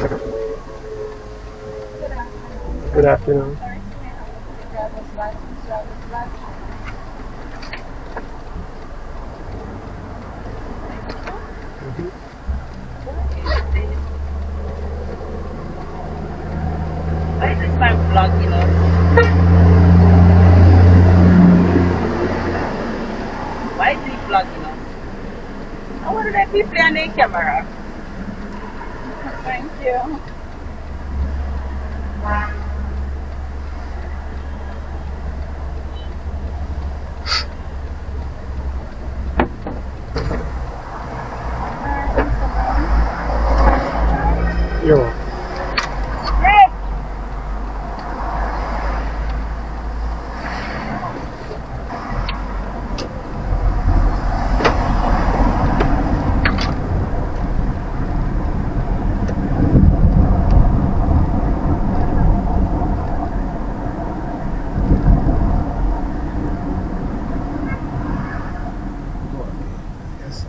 Good afternoon. Mhm. Why is this my vlog, you know? Why is he vlog, you know? I want to let me play on the camera. Thank you. You're welcome. Yes.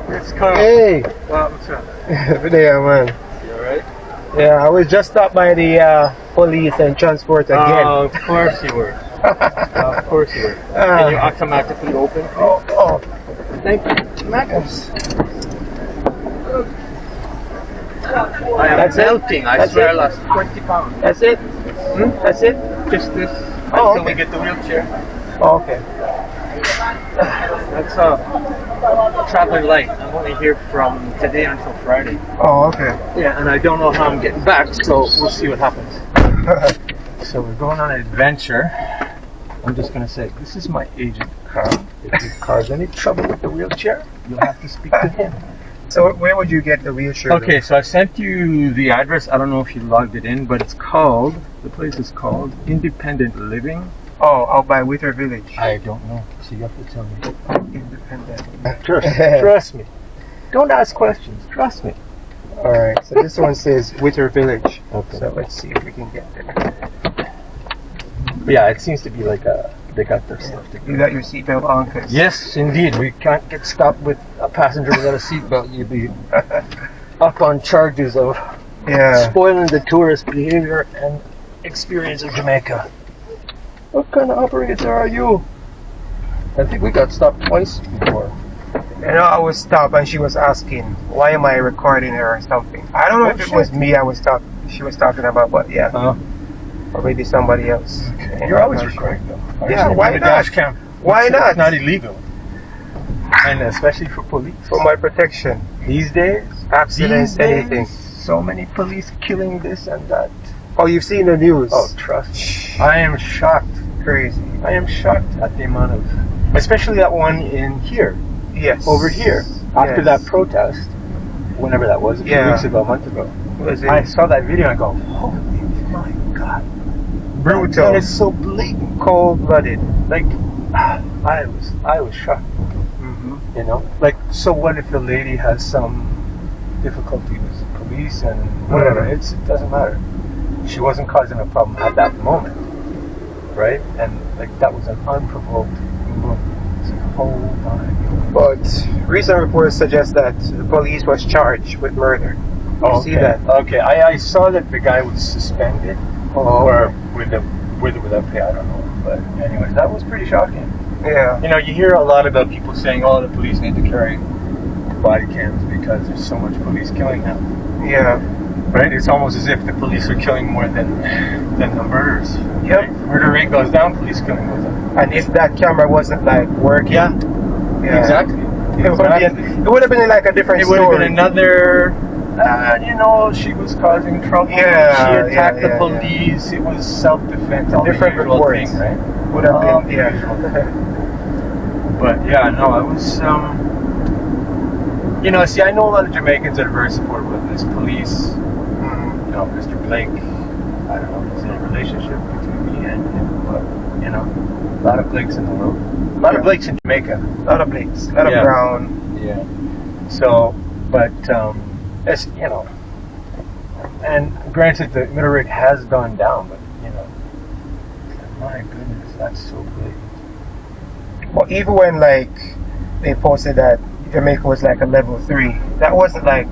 It's Carl. Hey, What's up? good day, man. You alright? Yeah, I was just stopped by the police and transport again. Of course you were. Of course you were. Can you automatically open? Oh, Thank you. Magnus. I am That's it? melting. I That's swear I it? lost 20 pounds. That's it? That's it? Just this. Oh, Until we okay. get the wheelchair. Oh, okay. That's traveling light. I'm only here from today until Friday. Oh, okay. Yeah, and I don't know how I'm getting back, so we'll see what happens. So we're going on an adventure. I'm just gonna say, this is my agent, Carl. If your car's any trouble with the wheelchair, you'll have to speak to him. So where would you get the wheelchair? Okay, so I sent you the address. I don't know if you logged it in, but the place is called Independent Living. Oh, out by Winter Village. I don't know, so you have to tell me. Independent. Trust me. Don't ask questions. Trust me. Alright, so this one says Winter Village. Okay. So let's see if we can get there. Yeah, it seems to be like they got their stuff together. You got your seatbelt on? 'Cause Yes, indeed. We can't get stopped with a passenger without a seatbelt. You'd be up on charges of yeah. spoiling the tourist behavior and experience of Jamaica. What kind of operator are you? I think we got stopped twice before. You know, I was stopped and she was asking, why am I recording her or something? I don't know if it was me she was talking about, but yeah. Or maybe somebody else. You're always recording though. Yeah, why not? Dash cam. Why not? It's not illegal. And especially for police. For my protection. These days, Accidents, anything. so many police killing this and that. Oh, you've seen the news? Oh, trust me. I am shocked. Crazy. I am shocked at the amount of, especially that one in here, Yes. over here, after Yes. that protest, whenever that was, a few weeks ago, a month ago. Was it I saw that video and I go, holy my God. brutal? And it's so blatant. Cold-blooded. Like, I was shocked, Mm-hmm. you know? Like, so what if the lady has some difficulty with the police and whatever, it doesn't matter. she wasn't causing a problem at that moment, right? And like that was an unprovoked move. It's like, oh my God. But recent reports suggest that the police was charged with murder. You see that? Okay, I saw that the guy was suspended, or with or without pay, I don't know. But anyways, that was pretty shocking. Yeah. You know, you hear a lot about people saying, "Oh, the police need to carry body cams because there's so much police killing now." Yeah. Right? It's almost as if the police are killing more than the murderers. Yep. Right? Murder rate goes down, police killing goes up. And if that camera wasn't like working, yeah. Exactly. It would have been like a different story. It would have been another. You know, she was causing trouble. Yeah, she attacked the yeah. police. It was self-defense. All Different the usual reports. thing, right? Would have All been, the yeah. usual thing. But yeah, no, it was. You know, see, I know a lot of Jamaicans that are very supportive of this police. Mm. You know, Mr. Blake. I don't know if there's any relationship between me and him, but you know, a lot of Blakes in the world. A lot of Blakes in Jamaica. A lot of Blakes. A lot of Brown. Yeah. So, but as you know, and granted, the murder rate has gone down, but you know, my goodness, that's so blatant. Well, even when like they posted that Jamaica was like a level 3, that wasn't like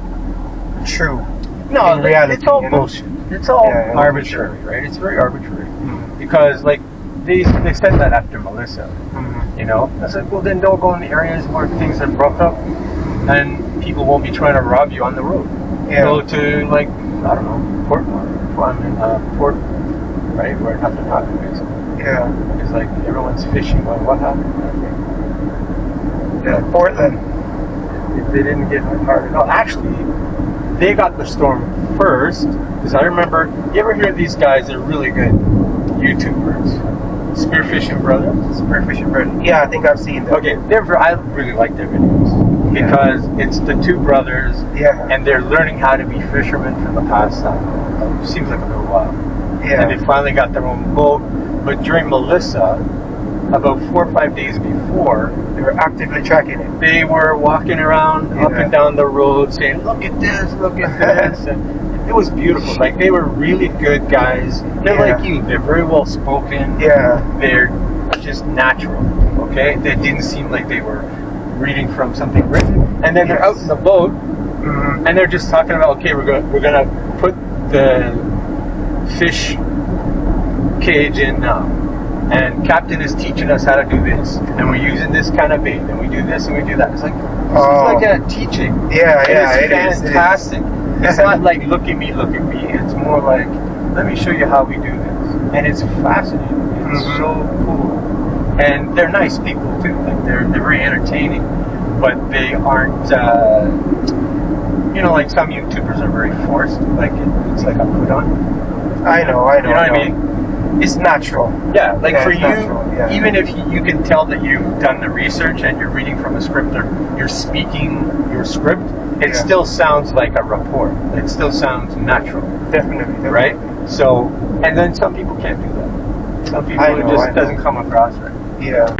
true. No, in reality, it's all you know? bullshit. It's all arbitrary, right? It's very arbitrary because like they said that after Melissa, you know. I said, well, then don't go in the areas where things are broke up, and people won't be trying to rob you on the road. Yeah. Go to like I don't know, Port, right, where nothing happened basically. Yeah. It's like everyone's fishing. Well, what happened? Yeah. Portland. They didn't get hard. No, actually, they got the storm first. Because I remember, you ever hear these guys? They're really good YouTubers. Spearfishing Brothers. Spearfishing Brothers. Yeah, I think I've seen them. Okay, I really like their videos because it's the two brothers, and they're learning how to be fishermen for the past seems like a little while. Yeah. And they finally got their own boat. But during Melissa, about 4 or 5 days before, they were actively tracking it. They were walking around up and down the road saying, "Look at this, look at this," and it was beautiful. Like they were really good guys. They're like you. They're very well spoken. Yeah. They're just natural. Okay. They didn't seem like they were reading from something written. And then they're out in the boat, and they're just talking about, okay, we're gonna put the fish cage in now. And Captain is teaching us how to do this, and we're using this kind of bait, and we do this and we do that. It's like this is like a teaching. Yeah, It's fantastic. It's not like look at me. It's more like let me show you how we do this, and it's fascinating. It's so cool, and they're nice people too. Like they're very entertaining, but they aren't. You know, like some YouTubers are very forced. Like it's like a put on. I know. You know what I mean? It's natural. Yeah, like for you, natural, even if you can tell that you've done the research and you're reading from a script or you're speaking your script, it still sounds like a report. It still sounds natural. Definitely. Right? So, and then some people can't do that. Some people it just doesn't come across right. Yeah.